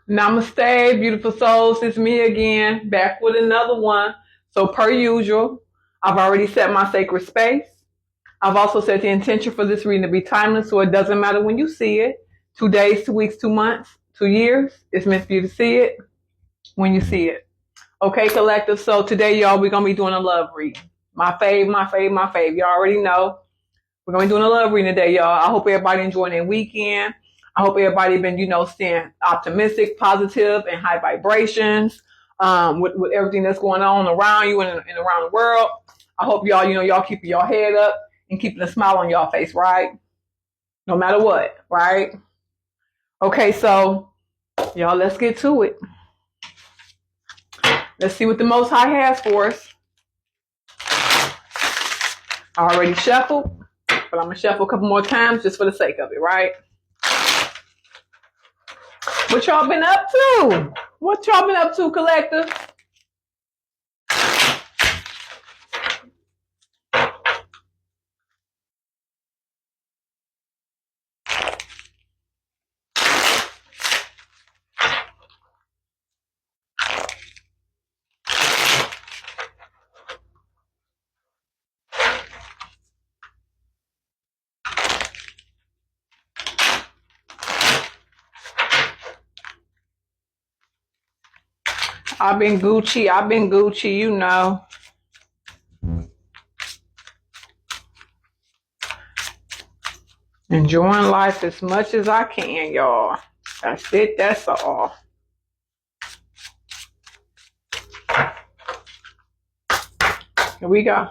Namaste, beautiful souls. It's me again, back with another one. So, per usual, I've already set my sacred space. I've also set the intention for this reading to be timeless, so it doesn't matter when you see it. 2 days, 2 weeks, 2 months, 2 years. It's meant for you to see it when you see it. Okay, collective. So today, y'all, we're gonna be doing a love reading. My fave, my fave, my fave. Y'all already know. We're gonna be doing a love reading today, y'all. I hope everybody enjoying their weekend. I hope everybody been, staying optimistic, positive, and high vibrations with everything that's going on around you and around the world. I hope y'all, y'all keeping your head up and keeping a smile on y'all face, right? No matter what, right? Okay, so y'all, let's get to it. Let's see what the Most High has for us. I already shuffled, but I'm gonna shuffle a couple more times just for the sake of it, right? What y'all been up to? What y'all been up to, collective? I've been Gucci, you know. Enjoying life as much as I can, y'all. That's it, that's all. Here we go.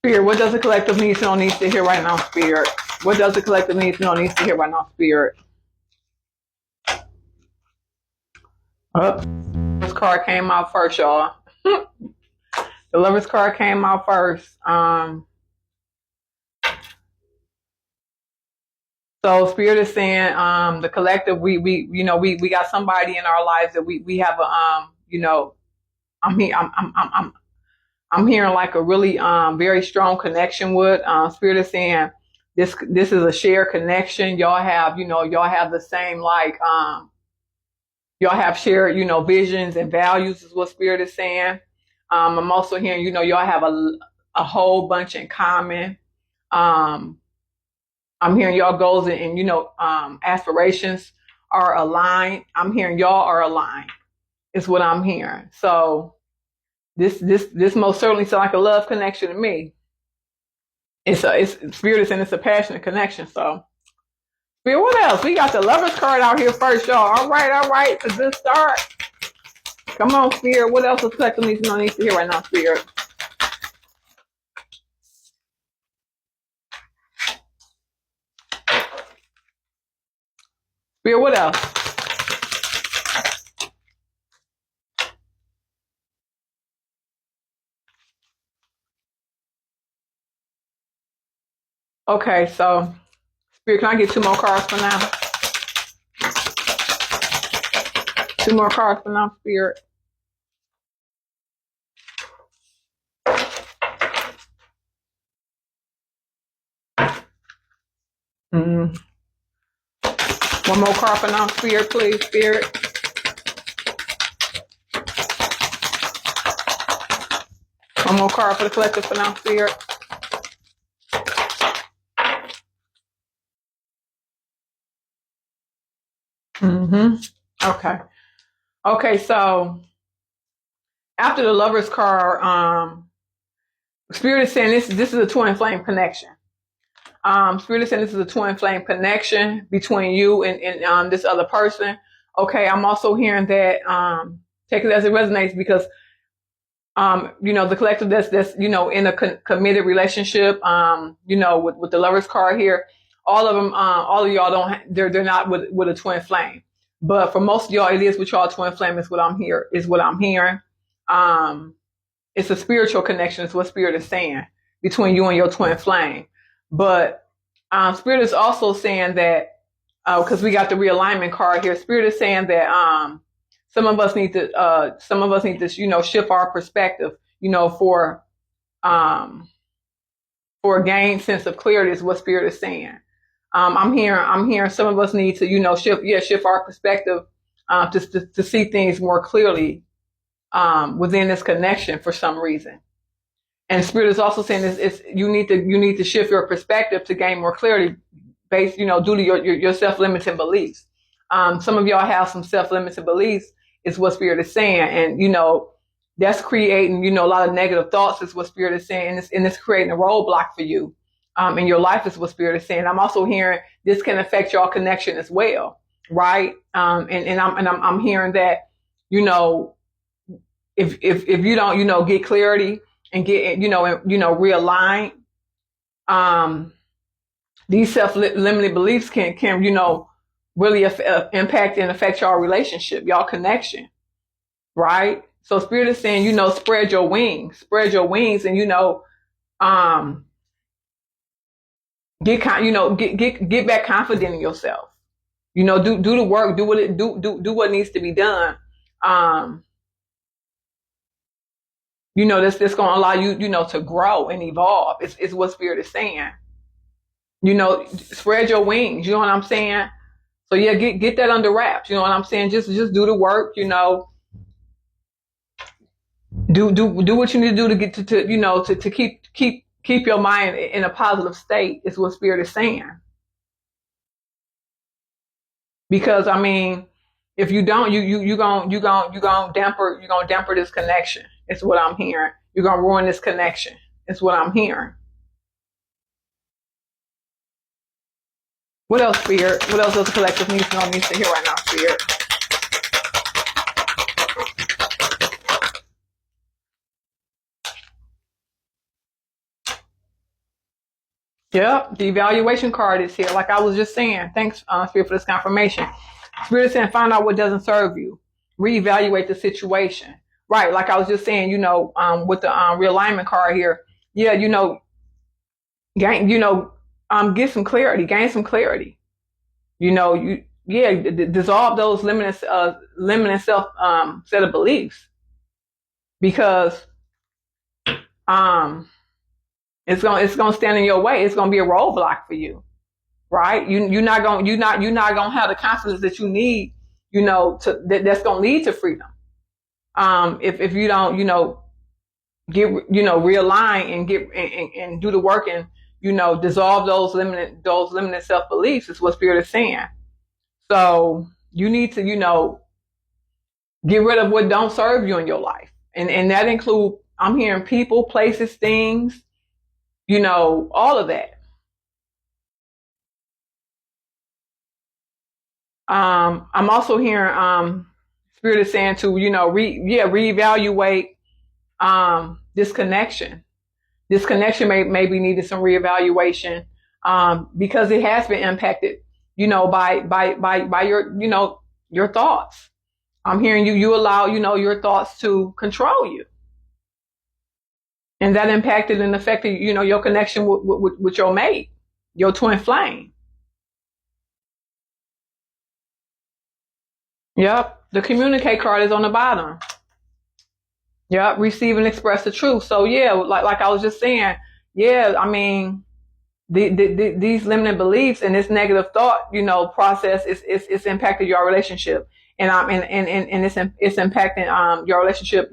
Spirit, what does the collective need to know needs to hear right now, Spirit? What does the collective need to know needs to hear right now, Spirit? Oh, this card came out first, y'all. The Lover's card came out first. So Spirit is saying, the collective, we got somebody in our lives that we have I'm hearing like a really very strong connection with. Spirit is saying this is a shared connection. Y'all have the same y'all have shared visions and values is what Spirit is saying. I'm also hearing y'all have a whole bunch in common. I'm hearing y'all goals and aspirations are aligned. I'm hearing y'all are aligned. Is what I'm hearing. So this most certainly sounds like a love connection to me. It's Spirit is saying it's a passionate connection. So Spirit, what else? We got the Lover's card out here first, y'all. All right. It's a good start. Come on, Spirit. What else is collective needs to hear right now, Spirit? Spirit, what else? Okay, so Spirit, can I get two more cards for now? Two more cards for now, Spirit. Mm. One more card for now, Spirit, please, Spirit. One more card for the collective for now, Spirit. Okay. Okay, so after the Lover's card, Spirit is saying this is a twin flame connection. Spirit is saying this is a twin flame connection between you and this other person. Okay, I'm also hearing that take it as it resonates because the collective that's in a committed relationship, with the Lover's card here, all of y'all they're not with a twin flame. But for most of y'all, it is with y'all twin flame is what I'm hearing. It's a spiritual connection, is what Spirit is saying, between you and your twin flame. But Spirit is also saying that, because we got the realignment card here, Spirit is saying that some of us need to shift our perspective, for a gained sense of clarity is what Spirit is saying. I'm hearing some of us need to, shift our perspective, to see things more clearly, within this connection for some reason. And Spirit is also saying it's you need to shift your perspective to gain more clarity, based, due to your self-limiting beliefs. Some of y'all have some self-limiting beliefs, is what Spirit is saying, and that's creating, a lot of negative thoughts, is what Spirit is saying, and it's creating a roadblock for you, in your life, is what Spirit is saying. I'm also hearing this can affect your connection as well, right? And I'm hearing that, if you don't, get clarity and get, realign, these self-limiting beliefs can really impact and affect y'all relationship, y'all connection, right? So Spirit is saying, spread your wings, and get back confident in yourself. Do the work, do what needs to be done. That's going to allow you, to grow and evolve. It's what Spirit is saying. Spread your wings. You know what I'm saying? So yeah, get that under wraps. You know what I'm saying? Just do the work. Do what you need to do to get to keep your mind in a positive state. Is what Spirit is saying. Because I mean, if you don't, you gonna damper this connection. It's what I'm hearing. You're gonna ruin this connection. It's what I'm hearing. What else, Spirit? What else does the collective needs to hear right now, Spirit? Yep, the evaluation card is here. Like I was just saying. Thanks, Spirit, for this confirmation. Spirit is saying, find out what doesn't serve you. Reevaluate the situation. Right, like I was just saying, with the realignment card here. Yeah, gain, get some clarity, gain some clarity. Dissolve those limiting self set of beliefs, because it's gonna stand in your way. It's gonna be a roadblock for you, right? You're not gonna have the confidence that you need, that's gonna lead to freedom. If you don't, get, realign and get and do the work, and dissolve those limited self beliefs, is what Spirit is saying. So you need to, get rid of what don't serve you in your life, and that include, I'm hearing, people, places, things, all of that. I'm also hearing Spirit is saying to, reevaluate this connection. This connection may be needed some reevaluation, because it has been impacted, by your thoughts. I'm hearing you allow, your thoughts to control you. And that impacted and affected, your connection with your mate, your twin flame. Yep. The communicate card is on the bottom. Yep. Receive and express the truth. So yeah, like I was just saying, yeah, I mean, these limiting beliefs and this negative thought, process is impacted your relationship. And it's impacting your relationship,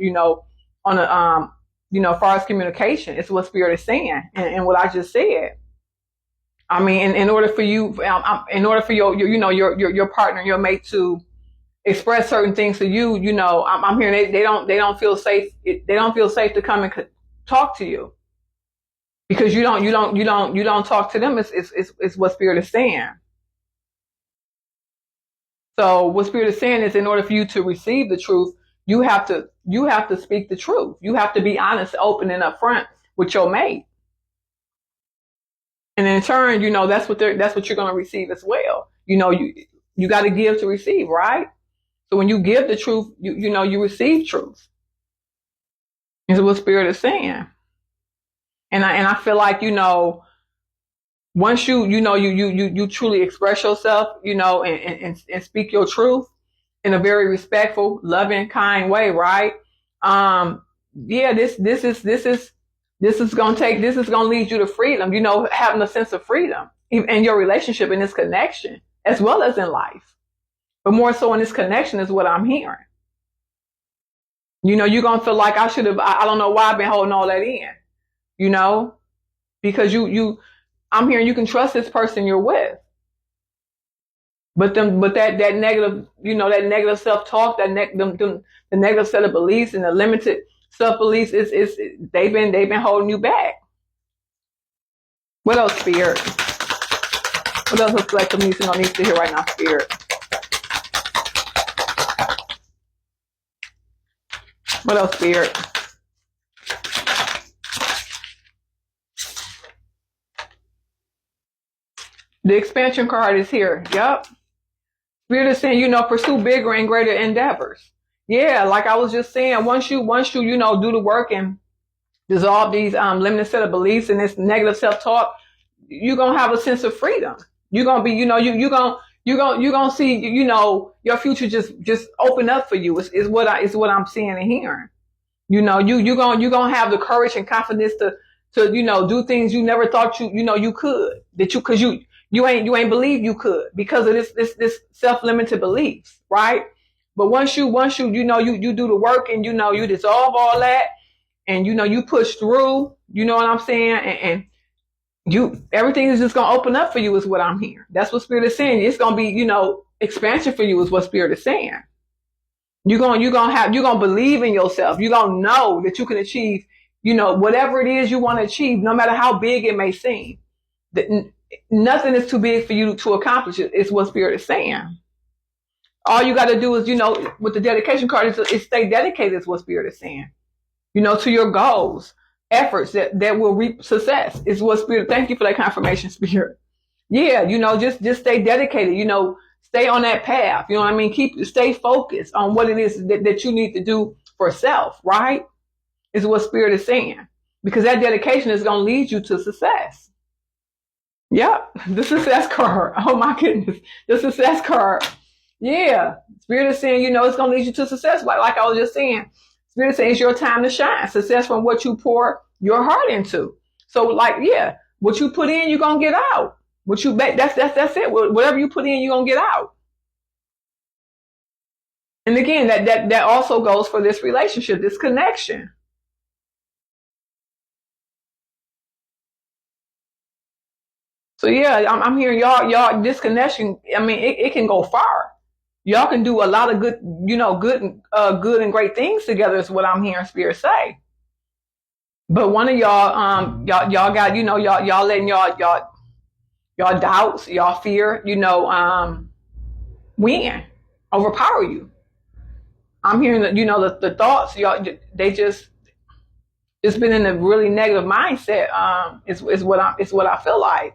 on a as far as communication. It's what Spirit is saying, and what I just said. I mean, in order for you, your partner, your mate, to express certain things to you, I'm hearing they don't feel safe. They don't feel safe to come and talk to you, because you don't talk to them. It's what Spirit is saying. So what Spirit is saying is, in order for you to receive the truth, you have to speak the truth. You have to be honest, open, and upfront with your mate. And in turn, that's what you're going to receive as well. You got to give to receive, right? So when you give the truth, you receive truth. Is what Spirit is saying. And I feel like, once you truly express yourself, and speak your truth in a very respectful, loving, kind way, right? This is going to lead you to freedom, having a sense of freedom, in your relationship, in this connection, as well as in life. But more so in this connection is what I'm hearing. You're going to feel like I should have, I don't know why I've been holding all that in, because I'm hearing you can trust this person you're with. But that negative, that negative self-talk, the negative set of beliefs and the limited self-beliefs they've been holding you back. What else, Spirit? What else looks like the music needs to hear right now, Spirit? What else, Spirit? The expansion card is here. Yep. Spirit is saying, pursue bigger and greater endeavors. Yeah, like I was just saying, once you do the work and dissolve these limited set of beliefs and this negative self-talk, you're gonna have a sense of freedom. You're gonna be, you're gonna see, your future just open up for you. Is what I'm seeing and hearing. You're gonna have the courage and confidence to do things you never thought you could. Because you ain't believe you could because of this self-limited beliefs, right? But once you you do the work and you dissolve all that and you push through, you know what I'm saying, and everything is just gonna open up for you is what I'm hearing. That's what Spirit is saying. It's gonna be expansion for you is what Spirit is saying. You're gonna believe in yourself. You're gonna know that you can achieve whatever it is you want to achieve, no matter how big it may seem. Nothing is too big for you to accomplish it. It's what Spirit is saying. All you got to do is, with the dedication card, is stay dedicated is what Spirit is saying. To your goals, efforts that will reap success is what Spirit. Thank you for that confirmation, Spirit. Yeah, just stay dedicated. Stay on that path. You know what I mean? Stay focused on what it is that you need to do for self, right? Is what Spirit is saying. Because that dedication is going to lead you to success. Yep, the success card. Oh my goodness, the success card. Yeah, Spirit is saying, it's going to lead you to success. Like I was just saying, Spirit is saying it's your time to shine. Success from what you pour your heart into. So what you put in, you're going to get out. What you bet, that's it. Whatever you put in, you're going to get out. And again, that also goes for this relationship, this connection. So yeah, I'm hearing y'all this connection. I mean, it can go far. Y'all can do a lot of good, good and great things together. Is what I'm hearing Spirit say. But one of y'all got, y'all letting y'all doubts, y'all fear, win, overpower you. I'm hearing that, the thoughts, it's been in a really negative mindset. Is what I feel like.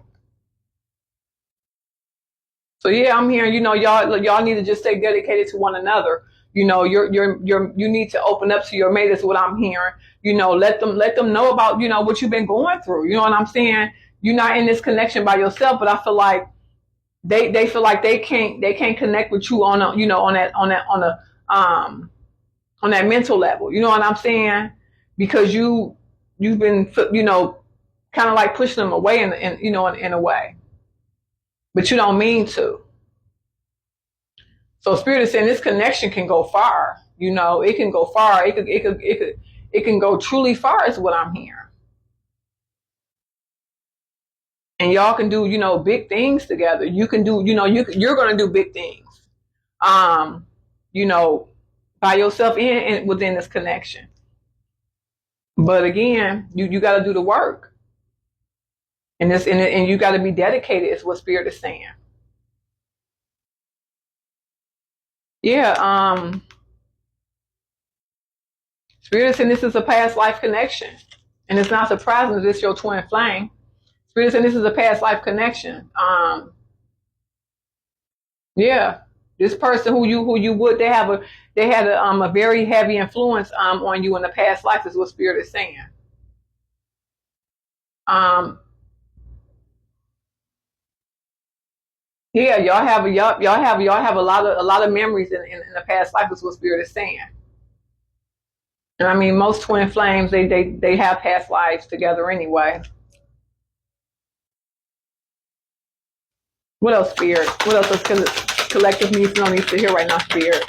So yeah, I'm hearing, y'all need to just stay dedicated to one another. You need to open up to your mate is what I'm hearing. Let them know about, what you've been going through. You know what I'm saying? You're not in this connection by yourself, but I feel like they feel like they can't connect with you on that mental level. You know what I'm saying? Because you've been, kind of like pushing them away in a way. But you don't mean to. So Spirit is saying this connection can go far. It can go far. It can go truly far is what I'm hearing. And y'all can do, big things together. You can do, you're going to do big things. By yourself and within this connection. But again, you got to do the work. And you got to be dedicated is what Spirit is saying. Yeah, Spirit is saying this is a past life connection. And it's not surprising that it's your twin flame. Spirit is saying this is a past life connection. Yeah. This person who you would, they had a very heavy influence on you in the past life is what Spirit is saying. Yeah, y'all have a lot of memories in the past life is what Spirit is saying. And I mean, most twin flames they have past lives together anyway. What else, Spirit? What else does collective needs to know, needs to hear right now, Spirit?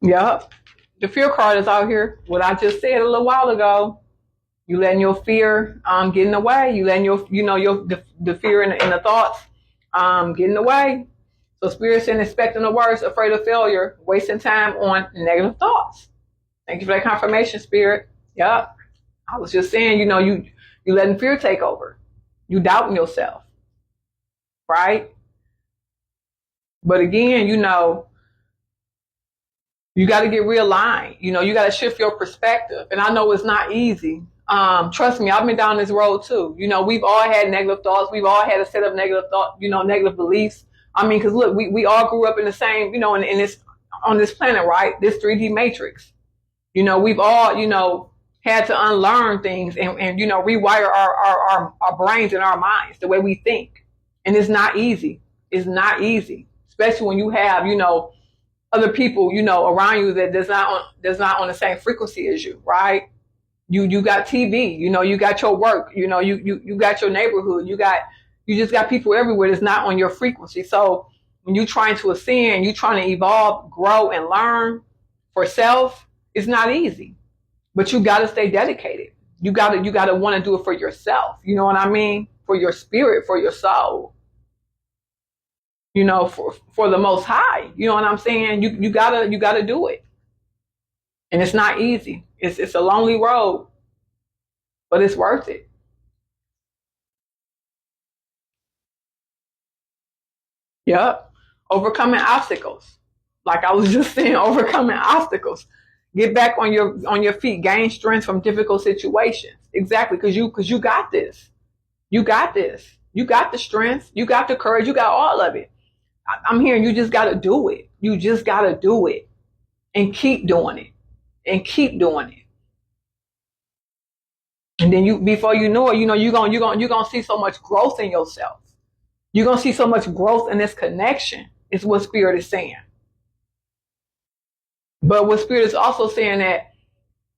Yep. The fear card is out here. What I just said a little while ago. You letting your fear get in the way. You letting your the fear and the thoughts get in the way. So Spirit saying expecting the worst, afraid of failure, wasting time on negative thoughts. Thank you for that confirmation, Spirit. Yep. I was just saying, you letting fear take over. You doubting yourself. Right? But again, you got to get realigned. You got to shift your perspective. And I know it's not easy. Trust me, I've been down this road too. We've all had negative thoughts. We've all had a set of negative thoughts, negative beliefs. I mean, because look, we all grew up in the same, in this, on this planet, right? This 3D matrix. We've all, had to unlearn things and rewire our brains and our minds, the way we think. And it's not easy. It's not easy, especially when you have, other people, around you that does not on the same frequency as you, right? You got TV, you got your work, you got your neighborhood, you just got people everywhere that's not on your frequency. So when you're trying to ascend, you're trying to evolve, grow, and learn for self, it's not easy. But you gotta stay dedicated. You gotta want to do it for yourself. You know what I mean? For your spirit, for your soul. For the Most High. You know what I'm saying? You gotta do it. And it's not easy. It's a lonely road, but it's worth it. Yep. Overcoming obstacles. Like I was just saying, overcoming obstacles. Get back on your feet. Gain strength from difficult situations. Exactly, because you got this. You got this. You got the strength. You got the courage. You got all of it. I'm hearing you just gotta do it. You just gotta do it, and keep doing it, and keep doing it. And then before you know it, you're gonna see so much growth in yourself. You're gonna see so much growth in this connection. Is what Spirit is saying. But what Spirit is also saying that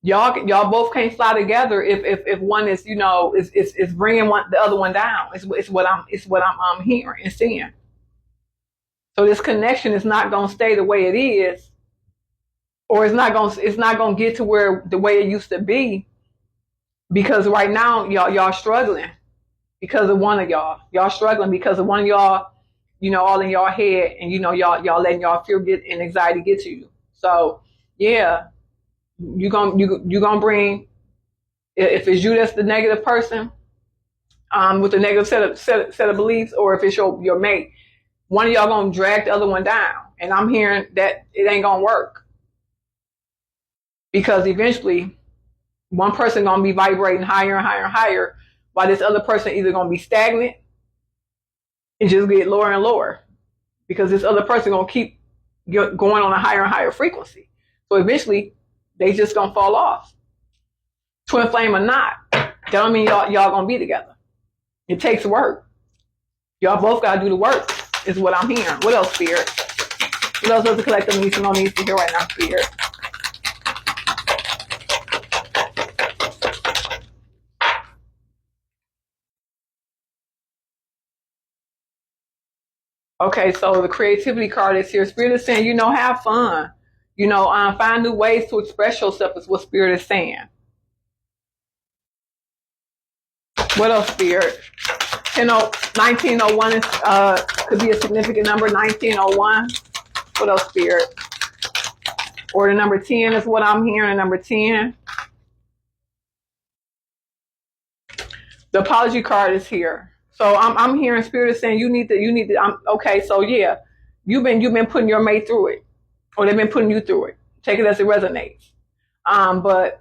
y'all both can't fly together if one is is bringing the other one down. It's what I'm hearing and seeing. So this connection is not gonna stay the way it is, or it's not gonna get to where the way it used to be. Because right now y'all struggling because of one of y'all. Y'all struggling because of one of y'all, all in y'all head, and y'all letting y'all fear and anxiety get to you. So yeah, you gonna bring, if it's you that's the negative person, with the negative set of beliefs, or if it's your mate, one of y'all gonna drag the other one down. And I'm hearing that it ain't gonna work, because eventually one person gonna be vibrating higher and higher and higher, while this other person either gonna be stagnant and just get lower and lower, because this other person gonna keep going on a higher and higher frequency. So eventually they just gonna fall off. Twin flame or not, that don't mean y'all gonna be together. It takes work. Y'all both gotta do the work, is what I'm hearing. What else, Spirit? What else does the collective needs to know, needs to hear right now, Spirit? Okay, so the creativity card is here. Spirit is saying, have fun. Find new ways to express yourself, is what Spirit is saying. What else, Spirit? 1901 is, could be a significant number. 1901. What else, Spirit? Or the number 10 is what I'm hearing. The number 10. The apology card is here. So I'm hearing Spirit is saying you need to. Okay, so yeah, you've been putting your mate through it, or they've been putting you through it. Take it as it resonates. But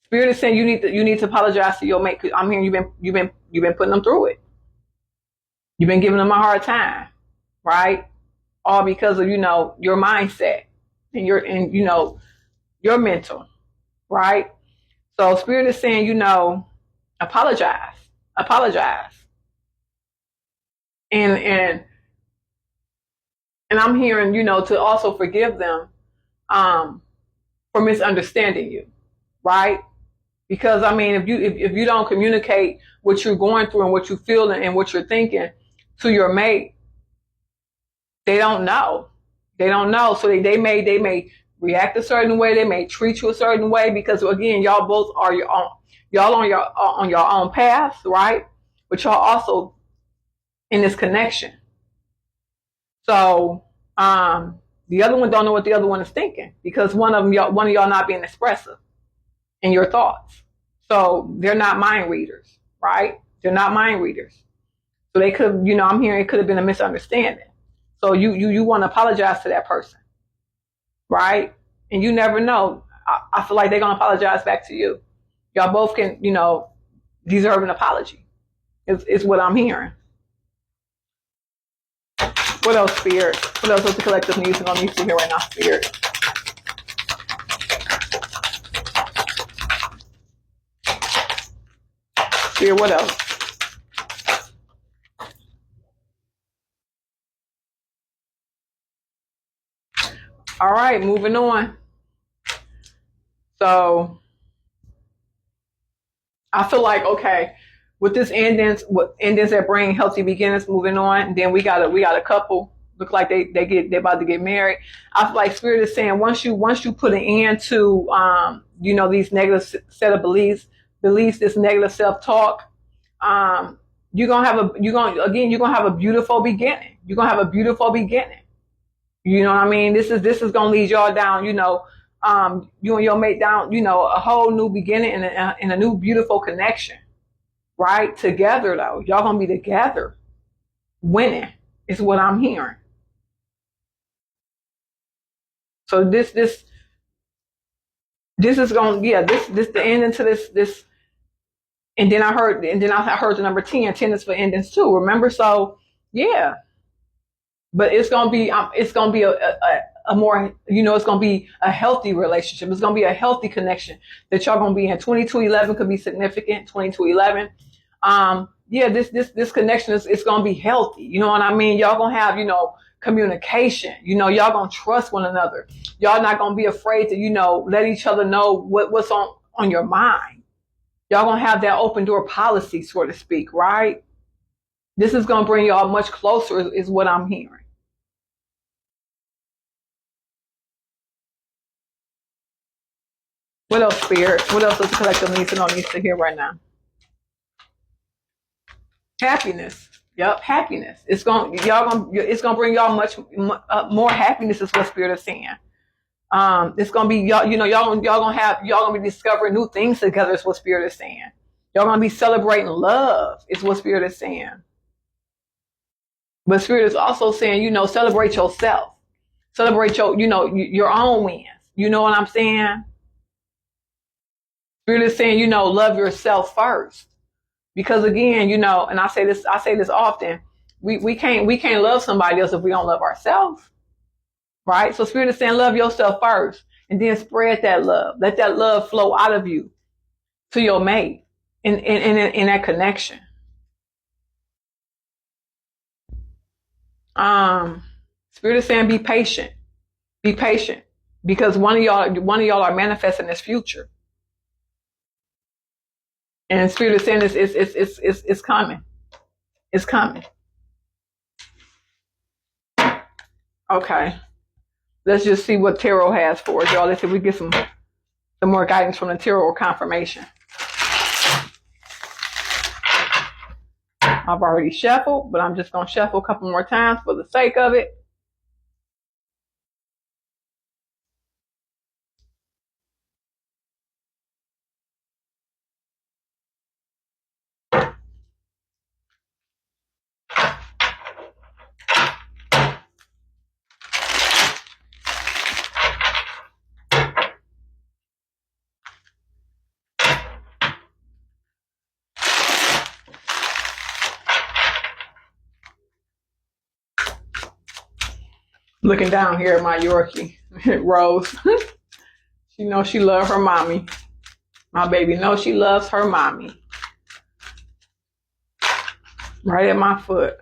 Spirit is saying you need to apologize to your mate. Cause I'm hearing you've been putting them through it. You've been giving them a hard time, right? All because of your mindset and your mental, right? So Spirit is saying apologize. And I'm hearing, to also forgive them for misunderstanding you, right? Because I mean, if you don't communicate what you're going through and what you feel and what you're thinking to your mate, they don't know. They don't know. So they may react a certain way. They may treat you a certain way because again, y'all both are your own. Y'all on your own path, right? But y'all also in this connection. So the other one don't know what the other one is thinking because one of y'all not being expressive in your thoughts. So they're not mind readers, right? They're not mind readers. So they could, I'm hearing it could have been a misunderstanding. So you want to apologize to that person, right? And you never know. I feel like they're gonna apologize back to you. Y'all both can, deserve an apology. Is what I'm hearing. What else, Spirit? What else is the collective music on me to hear right now, Spirit? Spirit, what else? All right, moving on. So I feel like, okay, with this endings that bring healthy beginnings, moving on, and then we got a couple look like they're about to get married. I feel like Spirit is saying once you put an end to these negative set of beliefs, this negative self-talk, you're gonna have a beautiful beginning. You're gonna have a beautiful beginning. You know what I mean? This is gonna lead y'all down, you and your mate down, a whole new beginning and a new beautiful connection. Right? Together though. Y'all gonna be together. Winning is what I'm hearing. So this is going, this the ending to this. And then I heard the number 10. 10 is for endings too. Remember? So yeah. But it's gonna be a more, it's gonna be a healthy relationship. It's gonna be a healthy connection that y'all gonna be in. 2211 could be significant. 2211. This connection is gonna be healthy. You know what I mean? Y'all gonna have, communication. Y'all gonna trust one another. Y'all not gonna be afraid to, let each other know what's on your mind. Y'all gonna have that open door policy, so to speak, right? This is gonna bring y'all much closer, is what I'm hearing. What else, Spirit? What else does the collective needs to hear right now? Happiness. Yep, happiness. It's gonna bring y'all much more happiness, is what Spirit is saying. It's gonna be y'all. Y'all gonna be discovering new things together, is what Spirit is saying. Y'all gonna be celebrating love, is what Spirit is saying. But Spirit is also saying, celebrate yourself, celebrate your own wins. You know what I'm saying? Spirit is saying, love yourself first. Because again, and I say this often, we can't love somebody else if we don't love ourselves. Right? So Spirit is saying love yourself first and then spread that love. Let that love flow out of you to your mate in that connection. Spirit is saying be patient. Be patient. Because one of y'all are manifesting this future. And Spirit is saying it's coming. It's coming. Okay. Let's just see what tarot has for us, y'all. Let's see if we get some more guidance from the tarot or confirmation. I've already shuffled, but I'm just going to shuffle a couple more times for the sake of it. Looking down here at my Yorkie, Rose. She knows she loves her mommy. My baby knows she loves her mommy. Right at my foot.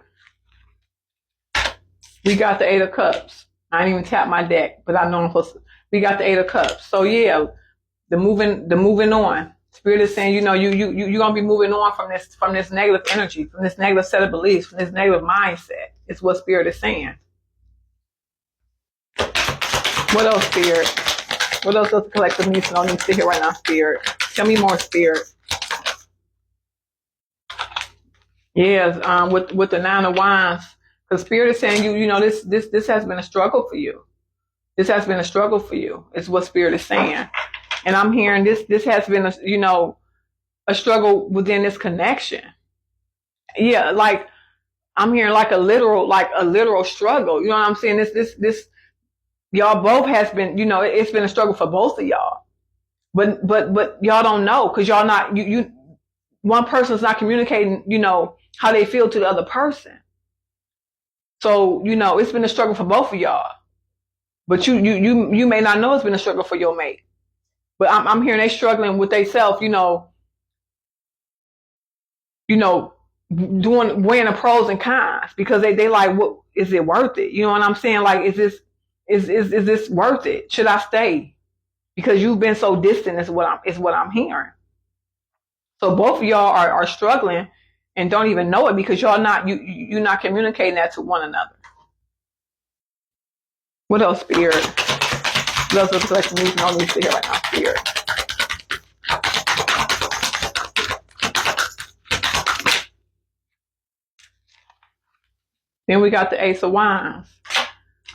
We got the 8 of Cups. I didn't even tap my deck, but I know I'm supposed to. We got the 8 of Cups. So yeah, the moving on. Spirit is saying, you're gonna be moving on from this negative energy, from this negative set of beliefs, from this negative mindset. It's what Spirit is saying. What else, Spirit? What else does the collective need to know? Needs to hear right now, Spirit. Tell me more, Spirit. Yes, with the 9 of Wands, because Spirit is saying this has been a struggle for you. This has been a struggle for you. It's what Spirit is saying, and I'm hearing this has been a struggle within this connection. Yeah, like I'm hearing like a literal struggle. You know what I'm saying? This y'all both has been it's been a struggle for both of y'all, but y'all don't know because y'all not you one person's not communicating how they feel to the other person. So it's been a struggle for both of y'all. But you may not know it's been a struggle for your mate. But I'm hearing they struggling with themselves, doing weighing the pros and cons because they like, what is it worth it? You know what I'm saying? Like, is this worth it? Should I stay? Because you've been so distant is what I'm hearing. So both of y'all are struggling and don't even know it because you're not communicating that to one another. What else, Spirit? What else does the collective needs to hear right now, Spirit? Then we got the Ace of Wands.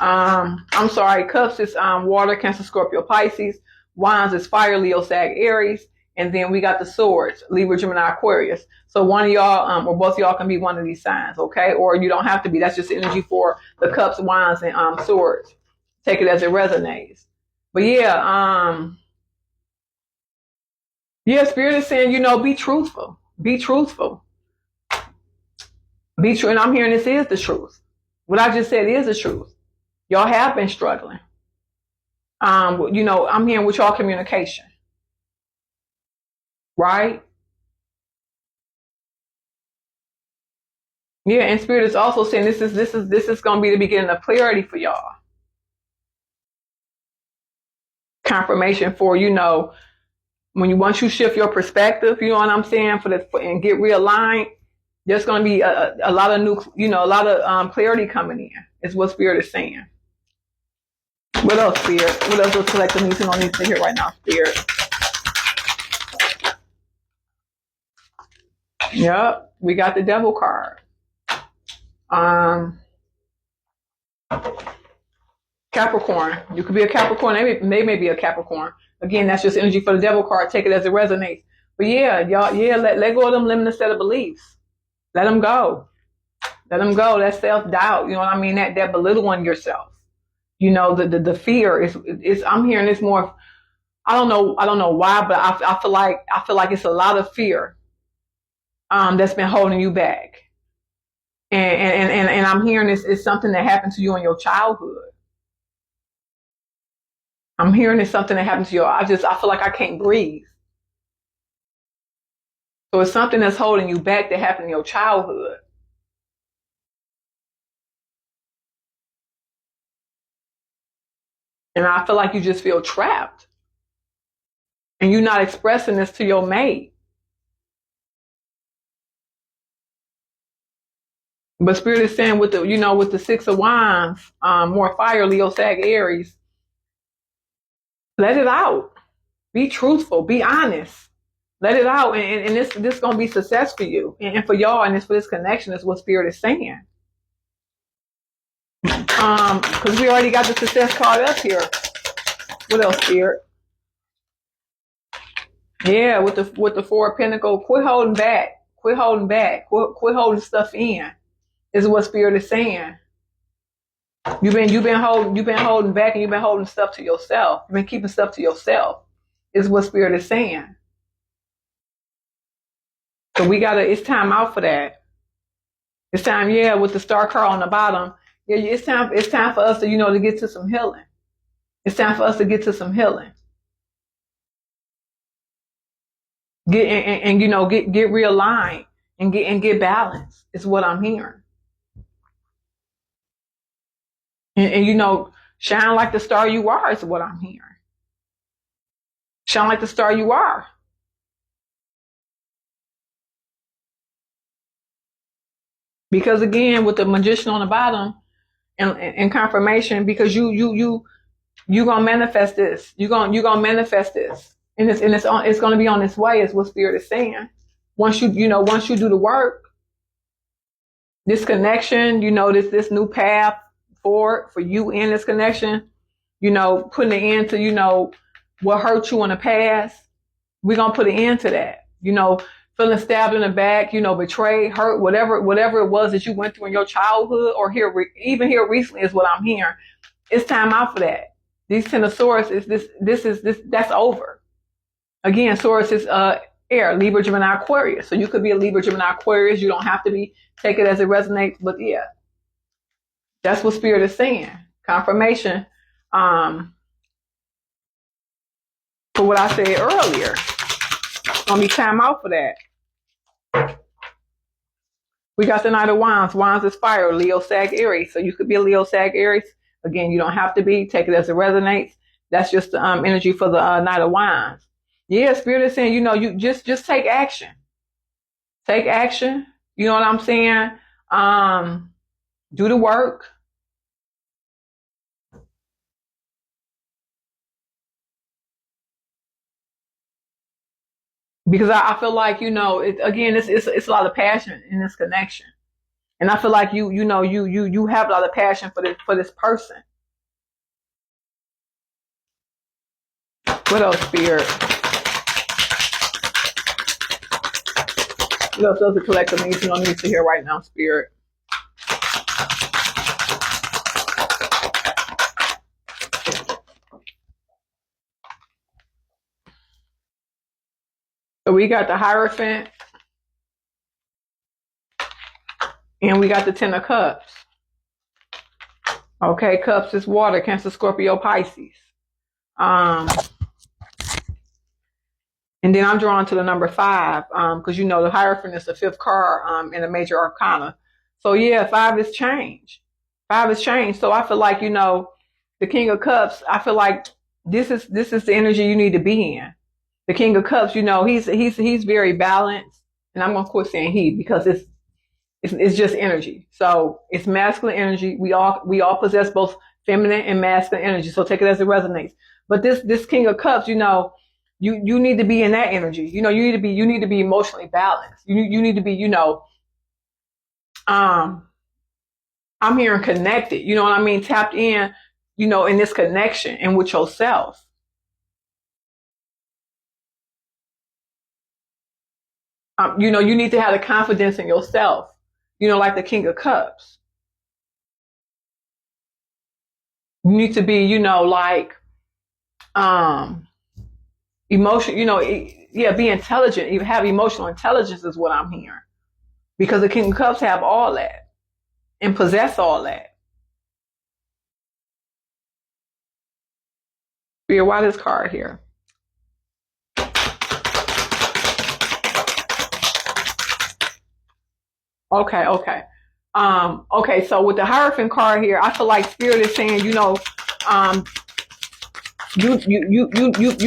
I'm sorry, Cups is water, Cancer, Scorpio, Pisces. Wands is fire, Leo, Sag, Aries. And then we got the Swords, Libra, Gemini, Aquarius. So one of y'all or both of y'all can be one of these signs, okay? Or you don't have to be. That's just energy for the Cups, Wands, and Swords. Take it as it resonates. But yeah, Spirit is saying, be truthful. Be truthful. Be true. And I'm hearing this is the truth. What I just said is the truth. Y'all have been struggling. I'm hearing with y'all communication. Right? Yeah, and Spirit is also saying this is gonna be the beginning of clarity for y'all. Confirmation for once you shift your perspective, you know what I'm saying, and get realigned, there's going to be a lot of new, a lot of clarity coming in. Is what Spirit is saying. What else, Spirit? What else does collective needs to hear right now, Spirit? Yep, we got the Devil card. Capricorn. You could be a Capricorn. They may be a Capricorn. Again, that's just energy for the Devil card. Take it as it resonates. But yeah, y'all, let go of them limiting set of beliefs. Let them go. Let them go. That self-doubt. You know what I mean? That belittling yourself. The fear is. I'm hearing this more. I don't know why, but I feel like it's a lot of fear. That's been holding you back. And I'm hearing this is something that happened to you in your childhood. I'm hearing it's something that happened to you. I feel like I can't breathe. So it's something that's holding you back that happened in your childhood. And I feel like you just feel trapped. And you're not expressing this to your mate. But Spirit is saying with the Six of Wands, more fire, Leo, Sag, Aries, let it out. Be truthful. Be honest. Let it out. And this going to be success for you. And for y'all, and for this connection is what Spirit is saying. Because we already got the success card up here. What else, Spirit? Yeah, with the Four of Pentacles, quit holding back. Quit holding back. Quit holding stuff in. Is what Spirit is saying. You've been holding back, and you've been holding stuff to yourself. You've been keeping stuff to yourself. Is what Spirit is saying. So it's time out for that. It's time, with the Star card on the bottom. Yeah, it's time for us to, to get to some healing. It's time for us to get to some healing. Get realigned and get balanced. Is what I'm hearing. And shine like the star you are is what I'm hearing. Shine like the star you are. Because again, with the magician on the bottom and confirmation, because you gonna manifest this. You gonna manifest this. And it's gonna be on its way, is what spirit is saying. Once you do the work, this connection, this new path forward for you in this connection, putting an end to, what hurt you in the past. We're gonna put an end to that. Feeling stabbed in the back, betrayed, hurt, whatever it was that you went through in your childhood, or even here recently, is what I'm hearing. It's time out for that. These Ten of Swords is this that's over. Again, Swords is air, Libra, Gemini, Aquarius. So you could be a Libra, Gemini, Aquarius. You don't have to be. Take it as it resonates, but yeah, that's what spirit is saying. Confirmation for what I said earlier. It's gonna be time out for that. We got the Knight of Wands. Wands is fire, Leo, Sag, Aries. So you could be a Leo, Sag, Aries. Again, you don't have to be. Take it as it resonates. That's just the energy for the Knight of Wands. Yeah, spirit is saying, you just take action. Take action. You know what I'm saying? Do the work. Because I feel like, it's a lot of passion in this connection. And I feel like you have a lot of passion for this person. What else, spirit? What else does the collective need? You don't need to hear right now, spirit. So we got the Hierophant. And we got the Ten of Cups. Okay, Cups is water, Cancer, Scorpio, Pisces. And then I'm drawn to the number 5, because the Hierophant is the 5th card in the major arcana. So yeah, 5 is change. 5 is change. So I feel like, the King of Cups, I feel like this is the energy you need to be in. The King of Cups, he's very balanced. And I'm gonna quit saying he, because it's just energy. So it's masculine energy. We all possess both feminine and masculine energy. So take it as it resonates. But this King of Cups, you need to be in that energy. You need to be emotionally balanced. You need to be, I'm hearing connected. You know what I mean? Tapped in, in this connection and with yourself. You need to have the confidence in yourself. Like the King of Cups. You need to be, emotion, be intelligent. You have emotional intelligence is what I'm hearing. Because the King of Cups have all that and possess all that. Spirit, why this card here? Okay. Okay, so with the Hierophant card here, I feel like spirit is saying, you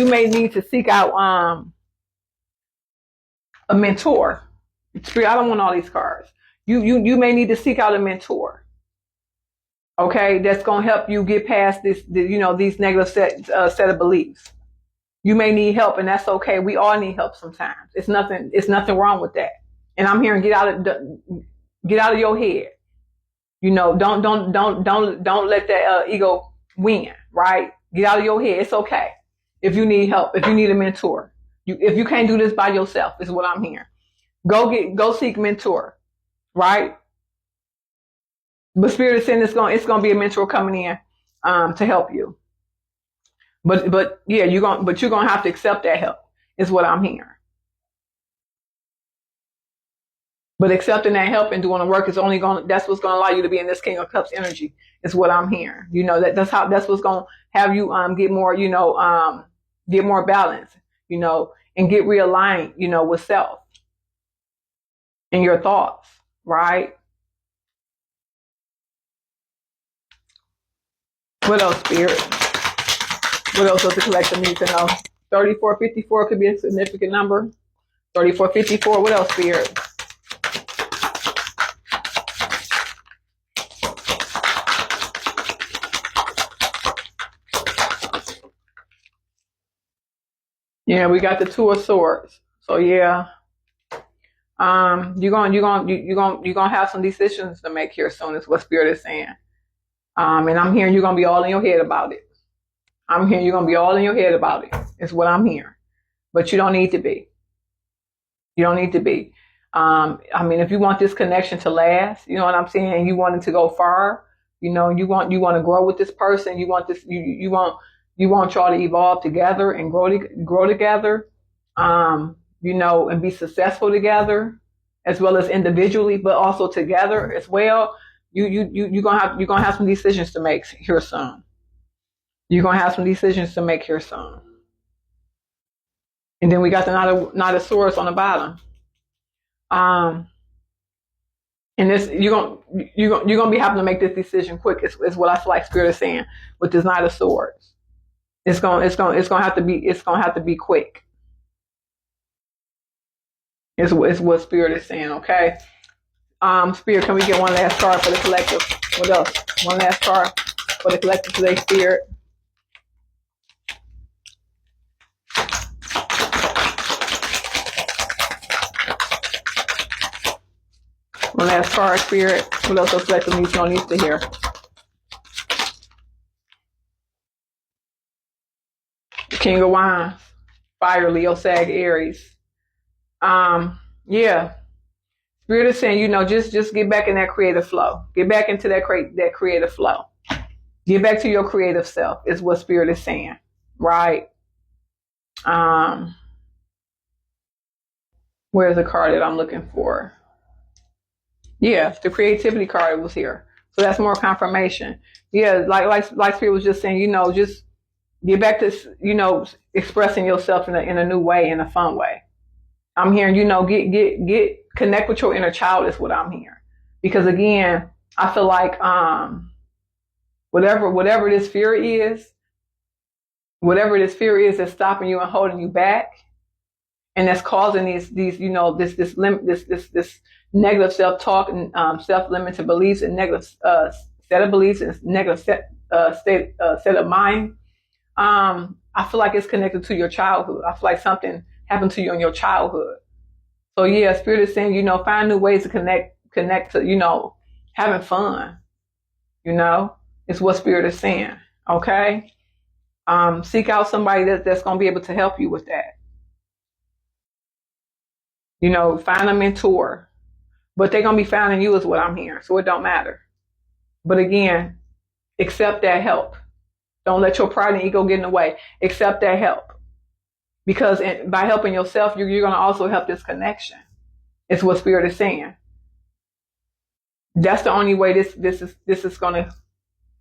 may need to seek out a mentor. Spirit, I don't want all these cards. You may need to seek out a mentor. Okay, that's gonna help you get past these negative set of beliefs. You may need help, and that's okay. We all need help sometimes. It's nothing wrong with that. And I'm hearing get out of your head. Don't let that ego win. Right? Get out of your head. It's okay. If you need help, if you need a mentor, if you can't do this by yourself, is what I'm hearing. Go seek mentor. Right? But spirit is saying it's gonna be a mentor coming in to help you. But yeah, you're gonna have to accept that help. Is what I'm hearing. But accepting that help and doing the work that's what's gonna allow you to be in this King of Cups energy, is what I'm hearing. That's what's gonna have you get more, get more balance, and get realigned, with self and your thoughts, right? What else, spirit? What else does the collective need to know? 3454 could be a significant number. 3454. What else, Spirit? Yeah, we got the Two of Swords. So yeah, you're gonna have some decisions to make here soon. Is what Spirit is saying. And I'm hearing you're gonna be all in your head about it. I'm hearing you're gonna be all in your head about it. Is what I'm hearing. But you don't need to be. You don't need to be. I mean, if you want this connection to last, you know what I'm saying. You want it to go far. You know, you want to grow with this person. You want this. You want y'all to evolve together and grow together. You know, and be successful together, as well as individually, but also together as well. You're gonna have some decisions to make here soon. You're gonna have some decisions to make here soon. And then we got the Knight of Swords on the bottom. And this you're gonna be having to make this decision quick. Is what I feel like Spirit is saying with this Knight of Swords. It's gonna have to be quick. It's what Spirit is saying. Okay. Spirit, can we get one last card for the collective? What else? One last card for the collective today, Spirit. One last card, Spirit. What else the collective needs to hear? King of Wands, Fire, Leo, Sag, Aries. Yeah. Spirit is saying, you know, just get back in that creative flow. Get back into that creative flow. Get back to your creative self is what Spirit is saying, right? Where's the card that I'm looking for? Yeah, the creativity card was here. So that's more confirmation. Yeah, like Spirit was just saying, you know, just get back to, you know, expressing yourself in a new way, in a fun way. I'm hearing, you know, get connect with your inner child is what I'm hearing. Because again, I feel like whatever this fear is that's stopping you and holding you back, and that's causing these you know this negative self-talk and self-limited beliefs and negative set of beliefs and negative set of mind. I feel like it's connected to your childhood. I feel like something happened to you in your childhood. So yeah, Spirit is saying, you know, find new ways to connect to, you know, having fun. You know, it's what Spirit is saying. Okay. Seek out somebody that's going to be able to help you with that. You know, find a mentor, but they're going to be finding you is what I'm hearing. So it don't matter. But again, accept that help. Don't let your pride and ego get in the way. Accept that help. Because by helping yourself, you're going to also help this connection. It's what Spirit is saying. That's the only way this is going to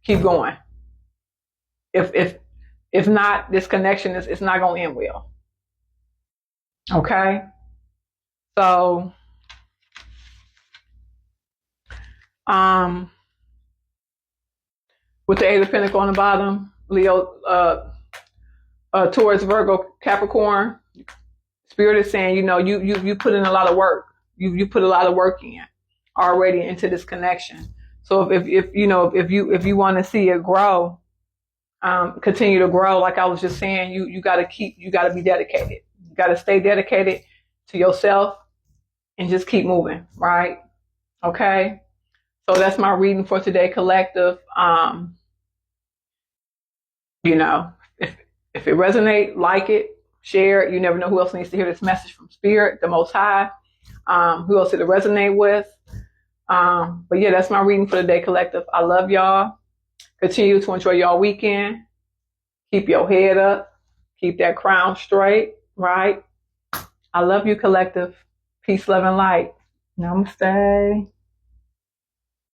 keep going. If not, this connection is not going to end well. Okay. So, with the Eight of Pentacles on the bottom, Leo, Taurus, Virgo, Capricorn, Spirit is saying, you know, you put in a lot of work. You put a lot of work in already into this connection. So if you want to see it grow, continue to grow, like I was just saying, you got to be dedicated. You got to stay dedicated to yourself and just keep moving, right? Okay. So that's my reading for today, collective. You know, if it resonates, like it, share it. You never know who else needs to hear this message from Spirit, the Most High. Who else it'll resonate with. But yeah, that's my reading for the day, collective. I love y'all. Continue to enjoy y'all weekend. Keep your head up. Keep that crown straight, right? I love you, collective. Peace, love, and light. Namaste.